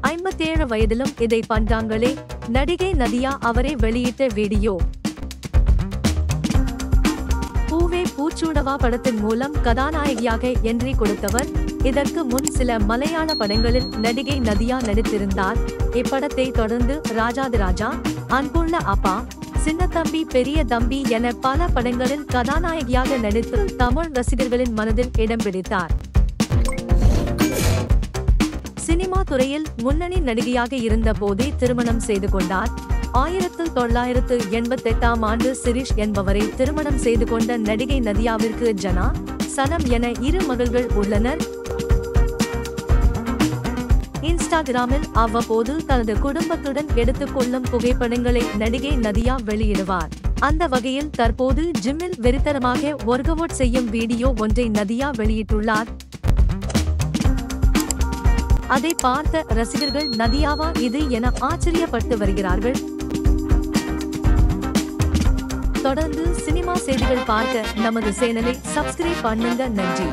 57 வயதிலும் இதை பண்றாங்களே. நடிகை நதியா அவரே வெளியிட்ட வீடியோ. பூவே பூச்சூடவா படத்தின் மூலம் கதாநாயகியாக என்ட்ரி கொடுத்தவர். இதற்கு முன் சில மலையாள படங்களில் நடிகை நதியா நடித்திருந்தார். இப்படத்தை தொடர்ந்து ராஜாதி ராஜா, அன்புள்ள அப்பா, சின்னத்தம்பி பெரிய தம்பி என பல படங்களில் கதாநாயகியாக நடித்து தமிழ் ரசிகர்களின் மனதில் இடம் பிடித்தார். சினிமா துறையில் முன்னணி நடிகையாக இருந்த போதே திருமணம் செய்து கொண்டார். 1988ஆம் ஆண்டு சிரிஷ் என்பவரை திருமணம் செய்து கொண்ட நடிகை நதியாவிற்கு ஜனா, சனம் என 2 மகள்கள் உள்ளனர். இன்ஸ்டாகிராமில் அவ்வப்போது தனது குடும்பத்துடன் எடுத்துக்கொள்ளும் புகைப்படங்களை நடிகை நதியா வெளியிடுவார். அந்த வகையில் தற்போது ஜிம்மில் வெறித்தனமாக ஒர்க் அவுட் செய்யும் வீடியோ ஒன்றை நதியா வெளியிட்டுள்ளார். அதை பார்த்த ரசிகர்கள் நதியாவா இது என ஆச்சரியப்பட்டு வருகிறார்கள். தொடர்ந்து சினிமா செய்திகள் பார்க்க நமது சேனலை சப்ஸ்கிரைப் பண்ணுங்க. நன்றி.